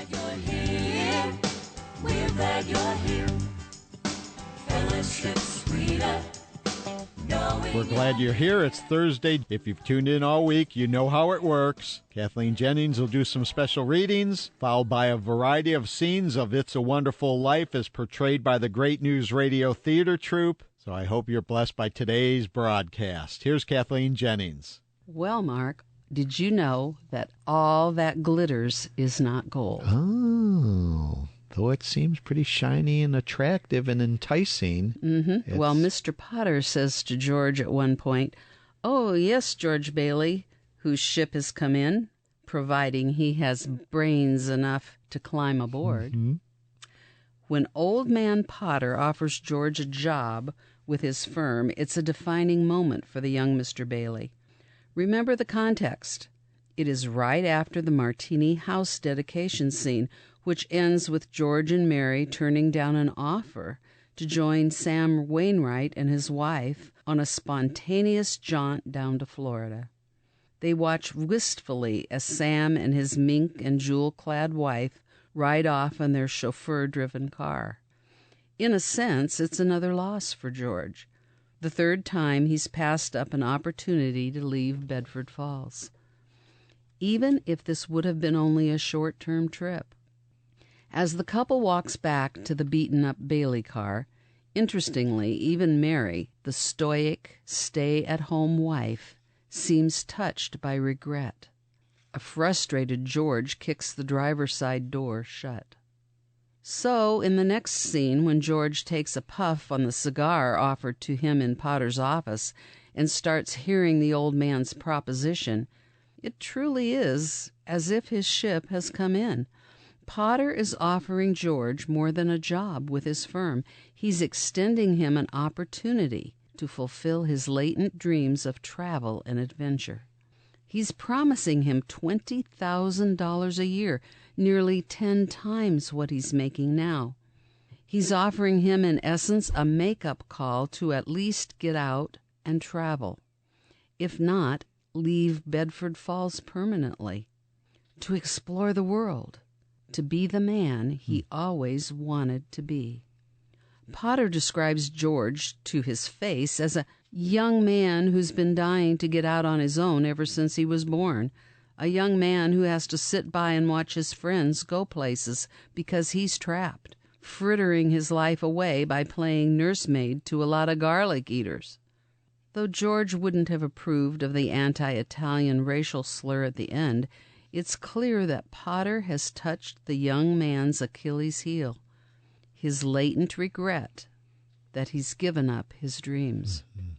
glad you're here. We're glad you're here. Fellowship sweeter. We're glad you're here. It's Thursday. If you've tuned in all week, you know how it works. Kathleen Jennings will do some special readings, followed by a variety of scenes of It's a Wonderful Life as portrayed by the Great News Radio Theater Troupe. So I hope you're blessed by today's broadcast. Here's Kathleen Jennings. Well, Mark, did you know that all that glitters is not gold? Oh, though it seems pretty shiny and attractive and enticing. Mm-hmm. Well, Mr. Potter says to George at one point, "Oh, yes, George Bailey, whose ship has come in, providing he has brains enough to climb aboard." Mm-hmm. When Old Man Potter offers George a job with his firm, it's a defining moment for the young Mr. Bailey. Remember the context. It is right after the Martini House dedication scene, which ends with George and Mary turning down an offer to join Sam Wainwright and his wife on a spontaneous jaunt down to Florida. They watch wistfully as Sam and his mink and jewel-clad wife ride off in their chauffeur-driven car. In a sense, it's another loss for George. The third time he's passed up an opportunity to leave Bedford Falls. Even if this would have been only a short-term trip. As the couple walks back to the beaten-up Bailey car, interestingly, even Mary, the stoic, stay-at-home wife, seems touched by regret. A frustrated George kicks the driver's side door shut. So, in the next scene, when George takes a puff on the cigar offered to him in Potter's office and starts hearing the old man's proposition, it truly is as if his ship has come in. Potter is offering George more than a job with his firm. He's extending him an opportunity to fulfill his latent dreams of travel and adventure. He's promising him $20,000 a year, nearly 10 times what he's making now. He's offering him, in essence, a make-up call to at least get out and travel. If not, leave Bedford Falls permanently. To explore the world. To be the man he always wanted to be. Potter describes George, to his face, as a young man who's been dying to get out on his own ever since he was born. A young man who has to sit by and watch his friends go places because he's trapped, frittering his life away by playing nursemaid to a lot of garlic eaters. Though George wouldn't have approved of the anti-Italian racial slur at the end, it's clear that Potter has touched the young man's Achilles heel, his latent regret that he's given up his dreams. Mm-hmm.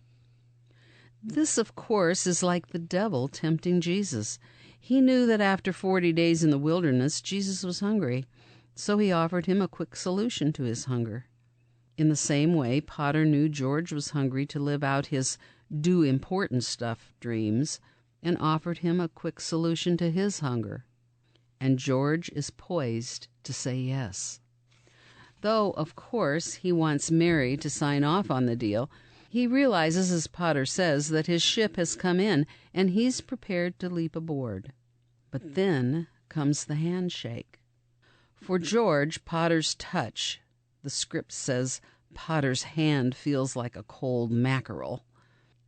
This, of course, is like the devil tempting Jesus. He knew that after 40 days in the wilderness, Jesus was hungry, so he offered him a quick solution to his hunger. In the same way, Potter knew George was hungry to live out his do important stuff dreams and offered him a quick solution to his hunger. And George is poised to say yes. Though, of course, he wants Mary to sign off on the deal, he realizes, as Potter says, that his ship has come in, and he's prepared to leap aboard. But then comes the handshake. For George, Potter's touch, the script says Potter's hand feels like a cold mackerel,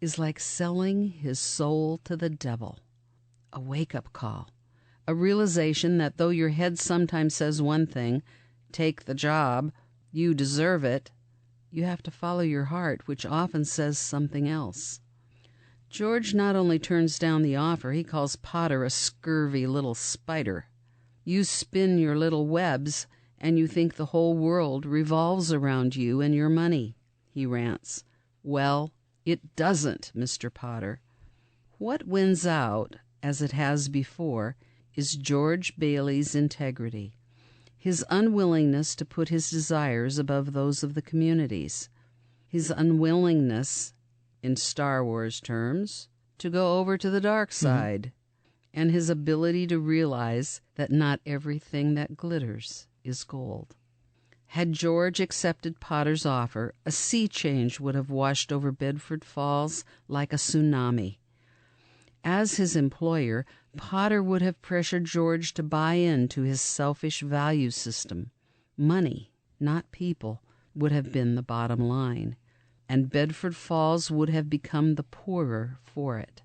is like selling his soul to the devil. A wake-up call. A realization that though your head sometimes says one thing, take the job, you deserve it, you have to follow your heart, which often says something else. George not only turns down the offer, he calls Potter a scurvy little spider. You spin your little webs, and you think the whole world revolves around you and your money, he rants. Well, it doesn't, Mr. Potter. What wins out, as it has before, is George Bailey's integrity. His unwillingness to put his desires above those of the communities, his unwillingness, in Star Wars terms, to go over to the dark side, and his ability to realize that not everything that glitters is gold. Had George accepted Potter's offer, a sea change would have washed over Bedford Falls like a tsunami. As his employer, Potter would have pressured George to buy into his selfish value system. Money, not people, would have been the bottom line, and Bedford Falls would have become the poorer for it.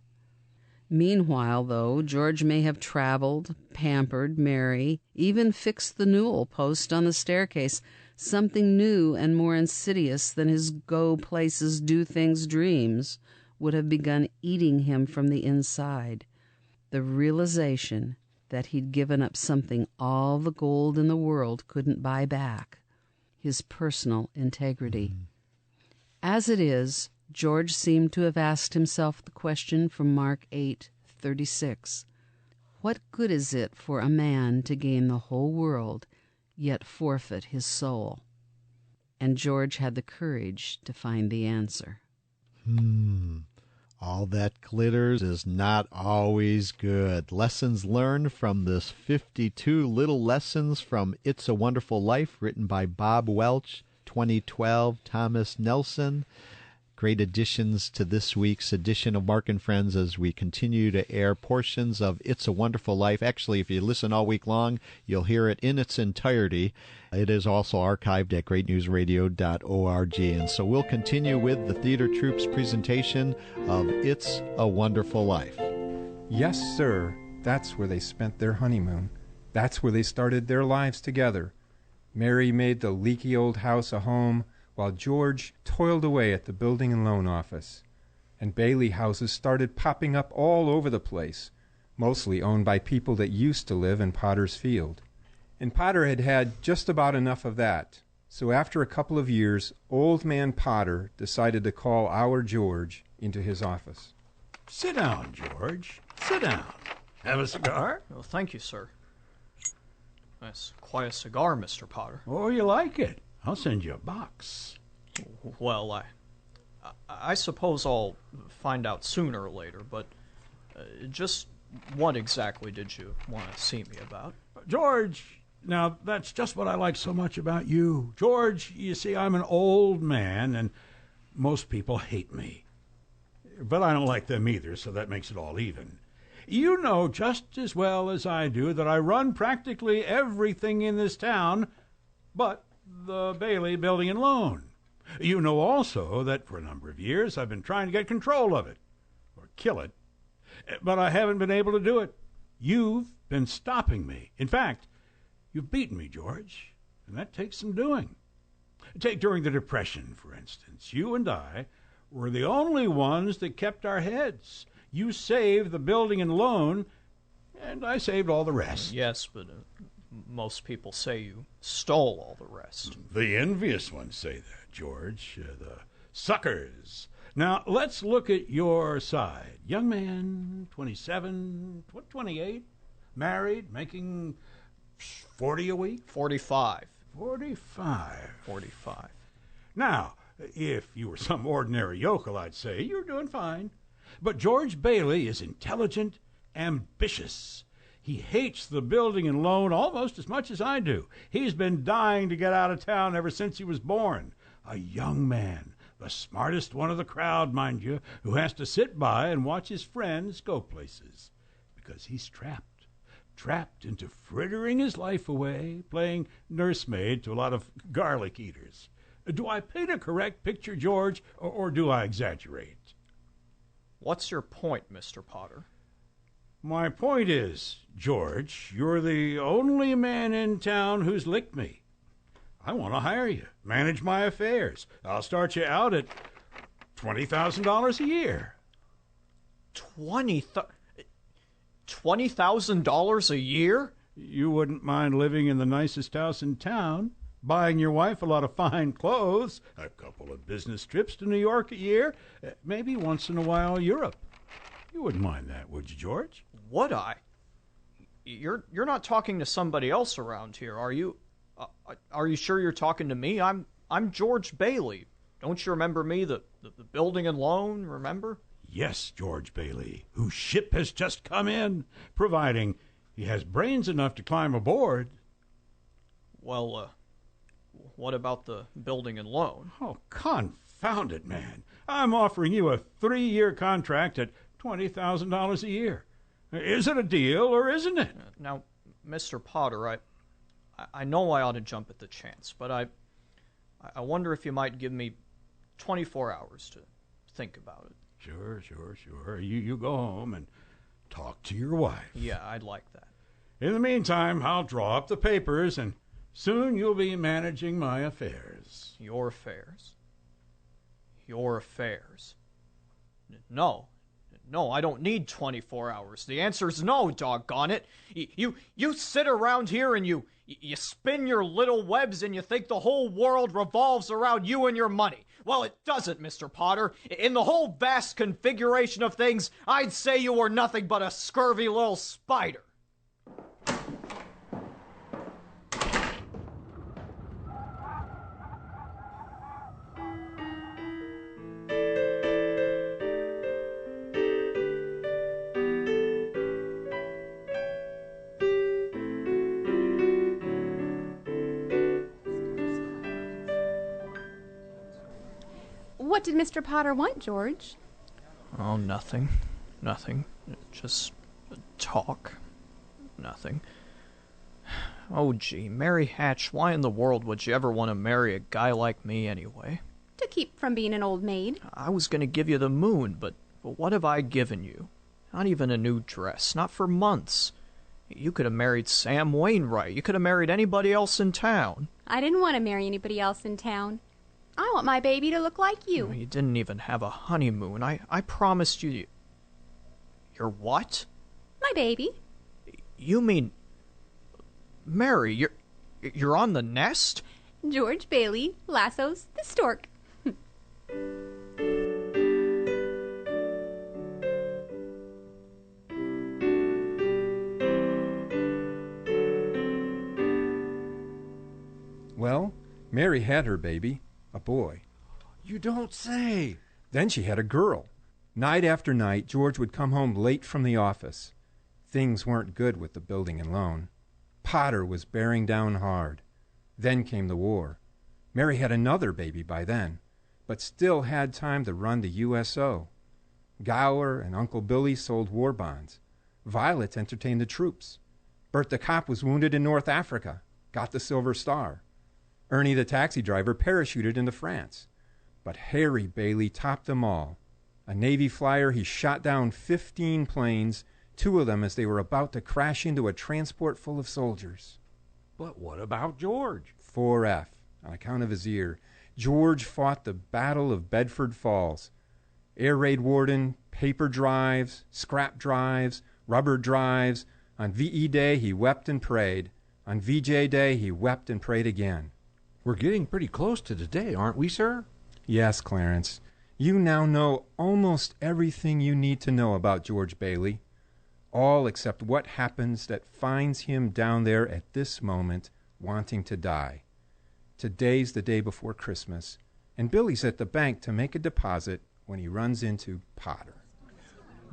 Meanwhile, though, George may have traveled, pampered Mary, even fixed the newel post on the staircase, something new and more insidious than his go-places, do-things dreams would have begun eating him from the inside. The realization that he'd given up something all the gold in the world couldn't buy back, his personal integrity. As it is, George seemed to have asked himself the question from Mark 8:36. What good is it for a man to gain the whole world, yet forfeit his soul? And George had the courage to find the answer. All that glitters is not always good. Lessons learned from this 52 Little Lessons from It's a Wonderful Life, written by Bob Welch, 2012, Thomas Nelson. Great additions to this week's edition of Mark and Friends as we continue to air portions of It's a Wonderful Life. Actually, if you listen all week long, you'll hear it in its entirety. It is also archived at greatnewsradio.org. And so we'll continue with the theater troupe's presentation of It's a Wonderful Life. Yes, sir. That's where they spent their honeymoon. That's where they started their lives together. Mary made the leaky old house a home, while George toiled away at the building and loan office. And Bailey houses started popping up all over the place, mostly owned by people that used to live in Potter's Field. And Potter had had just about enough of that. So after a couple of years, Old Man Potter decided to call our George into his office. Sit down, George. Sit down. Have a cigar? Oh, thank you, sir. That's quite a cigar, Mr. Potter. Oh, you like it? I'll send you a box. Well, I suppose I'll find out sooner or later, but just what exactly did you want to see me about? George, now that's just what I like so much about you. George, you see, I'm an old man, and most people hate me. But I don't like them either, so that makes it all even. You know just as well as I do that I run practically everything in this town, but the Bailey Building and Loan. You know also that for a number of years I've been trying to get control of it, or kill it, but I haven't been able to do it. You've been stopping me. In fact, you've beaten me, George, and that takes some doing. Take during the Depression, for instance. You and I were the only ones that kept our heads. You saved the Building and Loan, and I saved all the rest. Yes, but most people say you stole all the rest. The envious ones say that, George. The suckers. Now, let's look at your side. Young man, 27, 28, married, making 40 a week? 45. 45. 45. Now, if you were some ordinary yokel, I'd say you're doing fine. But George Bailey is intelligent, ambitious. He hates the Building and Loan almost as much as I do. He's been dying to get out of town ever since he was born. A young man, the smartest one of the crowd, mind you, who has to sit by and watch his friends go places. Because he's trapped into frittering his life away, playing nursemaid to a lot of garlic eaters. Do I paint a correct picture, George, or do I exaggerate? What's your point, Mr. Potter? My point is, George, you're the only man in town who's licked me. I want to hire you, manage my affairs. I'll start you out at $20,000 a year. $20,000 a year? You wouldn't mind living in the nicest house in town, buying your wife a lot of fine clothes, a couple of business trips to New York a year, maybe once in a while Europe. You wouldn't mind that, would you, George? Would I? You're not talking to somebody else around here, are you? Are you sure you're talking to me? I'm George Bailey. Don't you remember me, the Building and Loan, remember? Yes, George Bailey, whose ship has just come in, providing he has brains enough to climb aboard. Well, what about the Building and Loan? Oh, confound it, man. I'm offering you a 3-year contract at $20,000 a year. Is it a deal or isn't it? Now, Mr. Potter, I know I ought to jump at the chance, but I wonder if you might give me 24 hours to think about it. Sure. You go home and talk to your wife. Yeah, I'd like that. In the meantime, I'll draw up the papers, and soon you'll be managing my affairs. Your affairs? Your affairs? No, I don't need 24 hours. The answer's no, doggone it. You sit around here and you spin your little webs and you think the whole world revolves around you and your money. Well, it doesn't, Mr. Potter. In the whole vast configuration of things, I'd say you were nothing but a scurvy little spider. What did Mr. Potter want, George? Oh, nothing. Just talk. Nothing. Oh, gee, Mary Hatch, why in the world would you ever want to marry a guy like me anyway? To keep from being an old maid. I was going to give you the moon, but what have I given you? Not even a new dress, not for months. You could have married Sam Wainwright. You could have married anybody else in town. I didn't want to marry anybody else in town. I want my baby to look like you. You didn't even have a honeymoon. I promised you... Your what? My baby. You mean... Mary, you're on the nest? George Bailey lassos the stork. Well, Mary had her baby, a boy. You don't say. Then she had a girl. Night after night, George would come home late from the office. Things weren't good with the building and loan. Potter was bearing down hard. Then came the war. Mary had another baby by then, but still had time to run the USO. Gower and Uncle Billy sold war bonds. Violet entertained the troops. Bert the cop was wounded in North Africa, got the Silver Star. Ernie the taxi driver parachuted into France. But Harry Bailey topped them all. A Navy flyer, he shot down 15 planes, 2 of them as they were about to crash into a transport full of soldiers. But what about George? 4F, on account of his ear. George fought the Battle of Bedford Falls. Air raid warden, paper drives, scrap drives, rubber drives. On VE Day, he wept and prayed. On VJ Day, he wept and prayed again. We're getting pretty close to today, aren't we, sir? Yes, Clarence. You now know almost everything you need to know about George Bailey. All except what happens that finds him down there at this moment wanting to die. Today's the day before Christmas, and Billy's at the bank to make a deposit when he runs into Potter.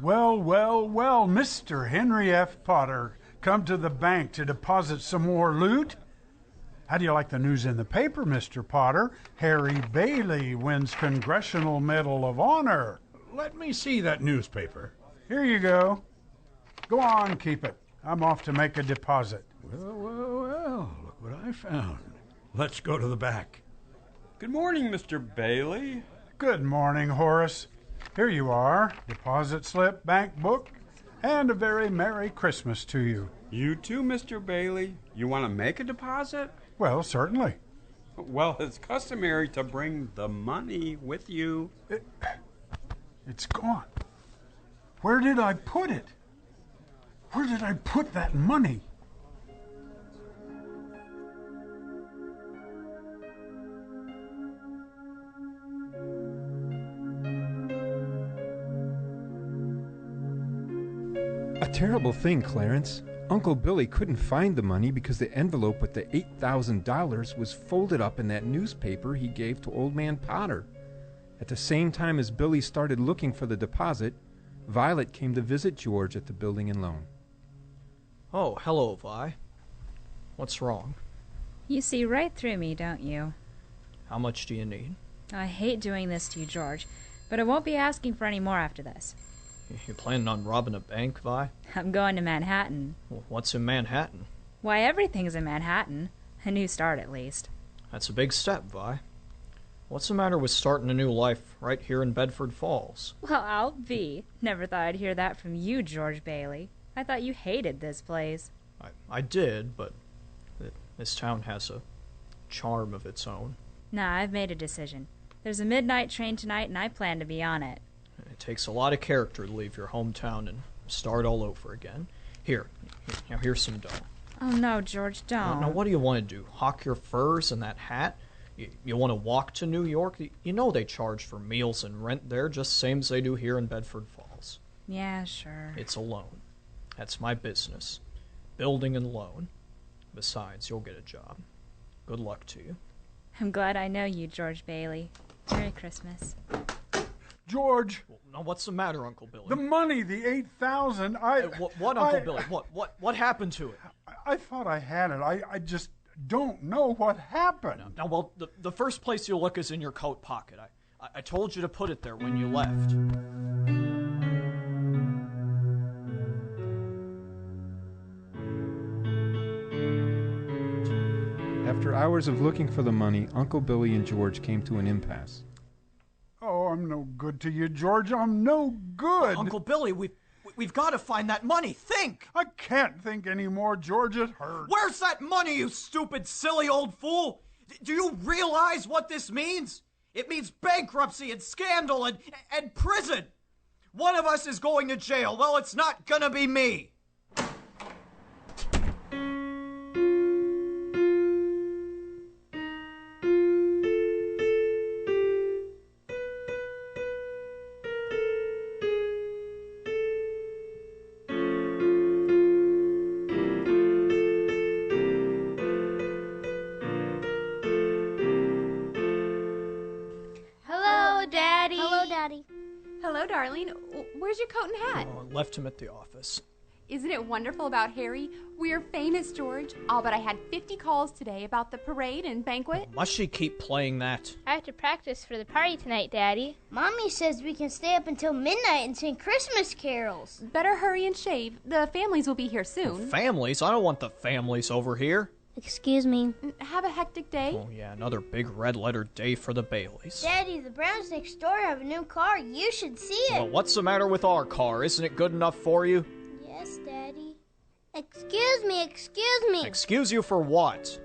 Well, Mr. Henry F. Potter, come to the bank to deposit some more loot? How do you like the news in the paper, Mr. Potter? Harry Bailey wins Congressional Medal of Honor. Let me see that newspaper. Here you go. Go on, keep it. I'm off to make a deposit. Well, look what I found. Let's go to the back. Good morning, Mr. Bailey. Good morning, Horace. Here you are, deposit slip, bank book, and a very Merry Christmas to you. You too, Mr. Bailey. You want to make a deposit? Well, certainly. Well, it's customary to bring the money with you. It's gone. Where did I put it? Where did I put that money? A terrible thing, Clarence. Uncle Billy couldn't find the money because the envelope with the $8,000 was folded up in that newspaper he gave to Old Man Potter. At the same time as Billy started looking for the deposit, Violet came to visit George at the building and loan. Oh, hello, Vi. What's wrong? You see right through me, don't you? How much do you need? I hate doing this to you, George, but I won't be asking for any more after this. You planning on robbing a bank, Vi? I'm going to Manhattan. Well, what's in Manhattan? Why, everything's in Manhattan. A new start, at least. That's a big step, Vi. What's the matter with starting a new life right here in Bedford Falls? Well, I'll be. Never thought I'd hear that from you, George Bailey. I thought you hated this place. I did, but this town has a charm of its own. Nah, I've made a decision. There's a midnight train tonight, and I plan to be on it. It takes a lot of character to leave your hometown and start all over again. Here's some dough. Oh, no, George, don't. Now, what do you want to do? Hawk your furs and that hat? You want to walk to New York? You know they charge for meals and rent there just same as they do here in Bedford Falls. Yeah, sure. It's a loan. That's my business. Building and loan. Besides, you'll get a job. Good luck to you. I'm glad I know you, George Bailey. Merry Christmas. George. Now, what's the matter, Uncle Billy? The money, the 8,000. What, Uncle Billy? What happened to it? I thought I had it. I just don't know what happened. Now, well, the first place you'll look is in your coat pocket. I told you to put it there when you left. After hours of looking for the money, Uncle Billy and George came to an impasse. Oh, I'm no good to you, George. I'm no good. Uncle Billy, we've got to find that money. Think! I can't think anymore, George. It hurts. Where's that money, you stupid, silly old fool? Do you realize what this means? It means bankruptcy and scandal and prison. One of us is going to jail. Well, it's not gonna be me. Hello, darling. Where's your coat and hat? Oh, I left him at the office. Isn't it wonderful about Harry? We're famous, George. I'll bet I had 50 calls today about the parade and banquet. Must she keep playing that? I have to practice for the party tonight, Daddy. Mommy says we can stay up until midnight and sing Christmas carols. Better hurry and shave. The families will be here soon. Families? I don't want the families over here. Excuse me. Have a hectic day. Oh, yeah, another big red-letter day for the Baileys. Daddy, the Browns next door have a new car. You should see it. Well, what's the matter with our car? Isn't it good enough for you? Yes, Daddy. Excuse me. Excuse you for what?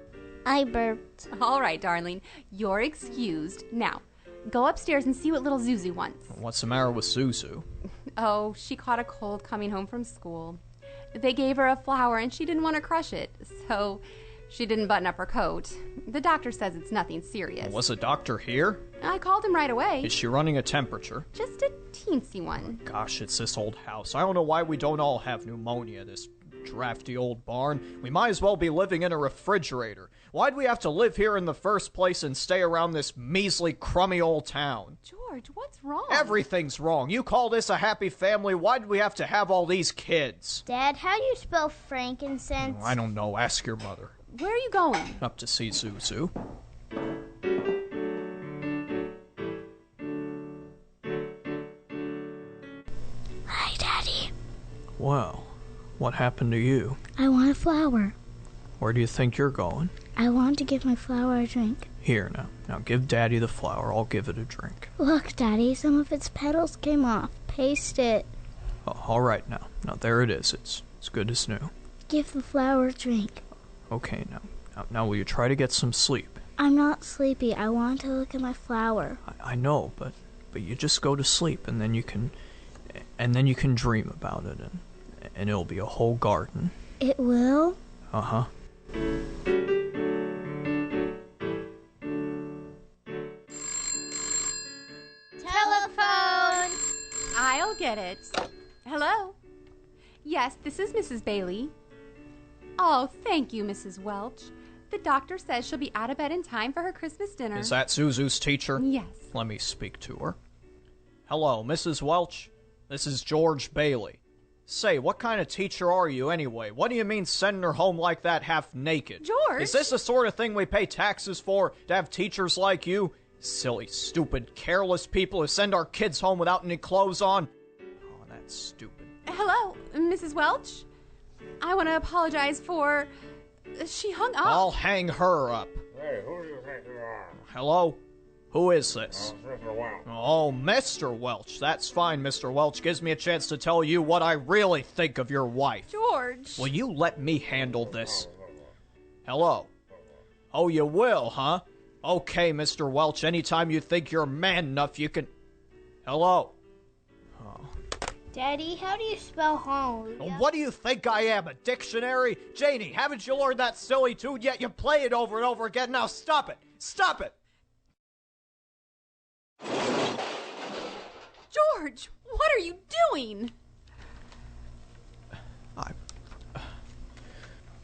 I burped. All right, darling. You're excused. Now, go upstairs and see what little Zuzu wants. What's the matter with Zuzu? Oh, she caught a cold coming home from school. They gave her a flower and she didn't want to crush it, so she didn't button up her coat. The doctor says it's nothing serious. Was the doctor here? I called him right away. Is she running a temperature? Just a teensy one. Gosh, it's this old house. I don't know why we don't all have pneumonia, this drafty old barn. We might as well be living in a refrigerator. Why'd we have to live here in the first place and stay around this measly, crummy old town? George, what's wrong? Everything's wrong. You call this a happy family? Why'd we have to have all these kids? Dad, how do you spell frankincense? I don't know. Ask your mother. Where are you going? Up to see Zuzu. Hi, Daddy. Well, what happened to you? I want a flower. Where do you think you're going? I want to give my flower a drink. Here, now. Now give Daddy the flower. I'll give it a drink. Look, Daddy, some of its petals came off. Paste it. Oh, all right, now. Now, there it is. It's good as new. Give the flower a drink. Okay, now will you try to get some sleep? I'm not sleepy. I want to look at my flower. I know, but you just go to sleep, and then you can dream about it, and it'll be a whole garden. It will? Uh-huh. Telephone! I'll get it. Hello? Yes, this is Mrs. Bailey. Oh, thank you, Mrs. Welch. The doctor says she'll be out of bed in time for her Christmas dinner. Is that Zuzu's teacher? Yes. Let me speak to her. Hello, Mrs. Welch. This is George Bailey. Say, what kind of teacher are you anyway? What do you mean sending her home like that half naked? George! Is this the sort of thing we pay taxes for, to have teachers like you? Silly, stupid, careless people who send our kids home without any clothes on. Oh, that That's stupid. Hello, Mrs. Welch? I want to apologize for... She hung up. I'll hang her up. Hey, who do you think you are? Hello? Who is this? Mr. Welch. Oh, Mr. Welch. That's fine, Mr. Welch. Gives me a chance to tell you what I really think of your wife. George. Will you let me handle this? Hello? Oh, you will, huh? Okay, Mr. Welch. Anytime you think you're man enough, you can... Hello? Daddy, how do you spell hallelujah? What do you think I am, a dictionary? Janie, haven't you learned that silly tune yet? You play it over and over again. Now stop it. Stop it. George, what are you doing?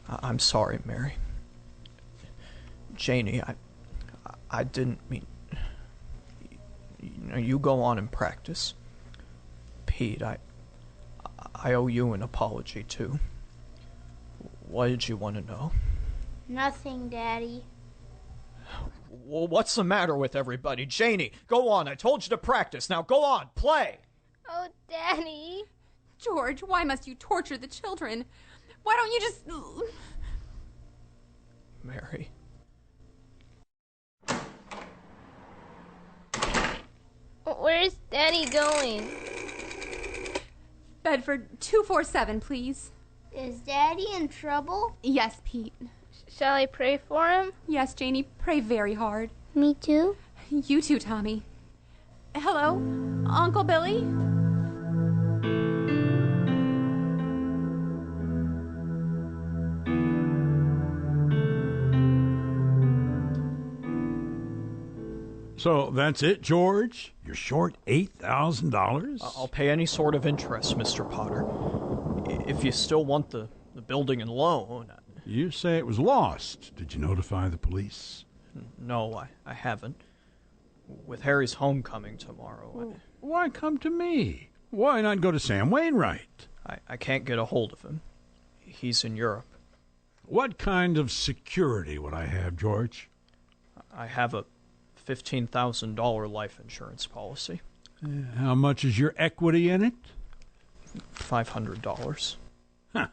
I'm sorry, Mary. Janie, I didn't mean... You go on and practice. Pete, I owe you an apology, too. What did you want to know? Nothing, Daddy. Well, what's the matter with everybody? Janie, go on. I told you to practice. Now go on, play. Oh, Daddy. George, why must you torture the children? Why don't you just... Mary. Where's Daddy going? Bedford 247, please. Is Daddy in trouble? Yes, Pete. Shall I pray for him? Yes, Janie, pray very hard. Me too? You too, Tommy. Hello, Uncle Billy? So that's it, George? You're short $8,000? I'll pay any sort of interest, Mr. Potter. If you still want the building and loan. You say it was lost. Did you notify the police? No, I haven't. With Harry's homecoming tomorrow. Why come to me? Why not go to Sam Wainwright? I can't get a hold of him. He's in Europe. What kind of security would I have, George? I have a $15,000 life insurance policy. How much is your equity in it? $500. Huh.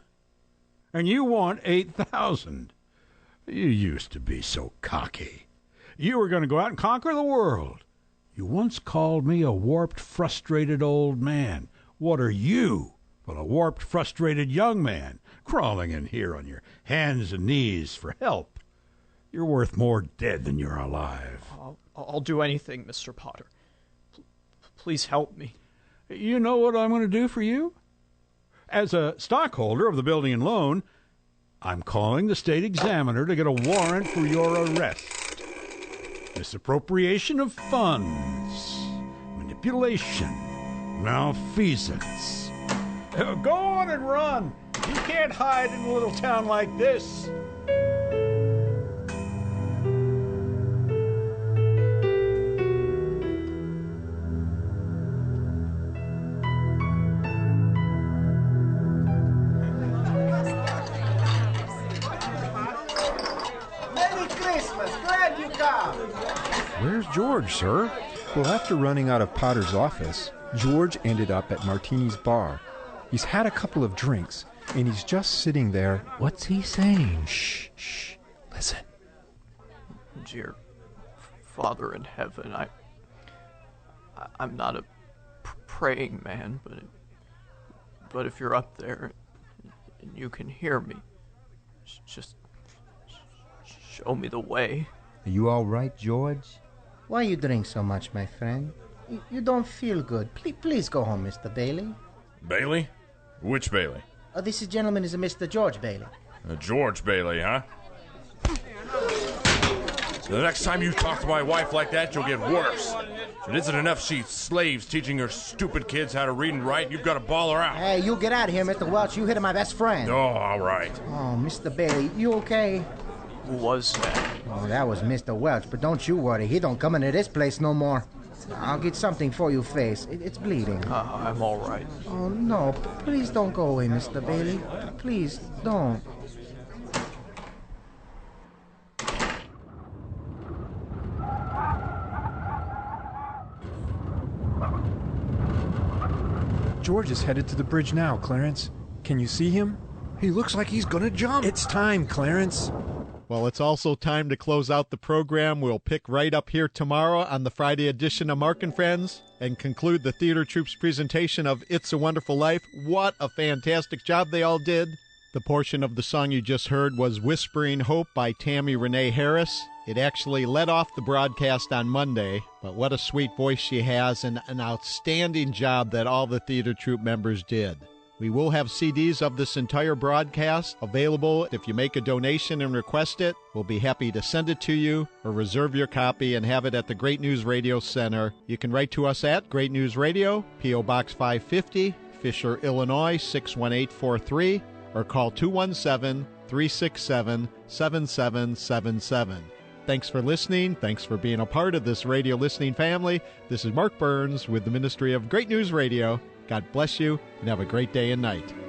And you want $8,000. You used to be so cocky. You were going to go out and conquer the world. You once called me a warped, frustrated old man. What are you but a warped, frustrated young man crawling in here on your hands and knees for help? You're worth more dead than you're alive. I'll do anything, Mr. Potter. Please help me. You know what I'm going to do for you? As a stockholder of the building and loan, I'm calling the state examiner to get a warrant for your arrest. Misappropriation of funds, manipulation, malfeasance. Go on and run. You can't hide in a little town like this. Where's George, sir? Well, after running out of Potter's office, George ended up at Martini's bar. He's had a couple of drinks, and he's just sitting there. What's he saying? Shh, shh. Listen. Dear Father in heaven, I'm not a praying man, but if you're up there and you can hear me, just show me the way. Are you all right, George? Why you drink so much, my friend? You don't feel good. Please go home, Mr. Bailey. Bailey? Which Bailey? This gentleman is a Mr. George Bailey. George Bailey, huh? The next time you talk to my wife like that, you'll get worse. It isn't enough she's slaves teaching her stupid kids how to read and write. You've got to ball her out. Hey, you get out of here, Mr. Welch. You hit my best friend. Oh, all right. Oh, Mr. Bailey, you okay? Who was that? Oh, that was Mr. Welch, but don't you worry. He don't come into this place no more. I'll get something for your face. It's bleeding. I'm all right. Oh, no. Please don't go away, Mr. Bailey. Please, don't. George is headed to the bridge now, Clarence. Can you see him? He looks like he's gonna jump. It's time, Clarence. Well, it's also time to close out the program. We'll pick right up here tomorrow on the Friday edition of Mark and Friends and conclude the theater troupe's presentation of It's a Wonderful Life. What a fantastic job they all did. The portion of the song you just heard was Whispering Hope by Tammy Renee Harris. It actually led off the broadcast on Monday, but what a sweet voice she has and an outstanding job that all the theater troupe members did. We will have CDs of this entire broadcast available. If you make a donation and request it, we'll be happy to send it to you or reserve your copy and have it at the Great News Radio Center. You can write to us at Great News Radio, P.O. Box 550, Fisher, Illinois 61843, or call 217-367-7777. Thanks for listening. Thanks for being a part of this radio listening family. This is Mark Burns with the Ministry of Great News Radio. God bless you, and have a great day and night.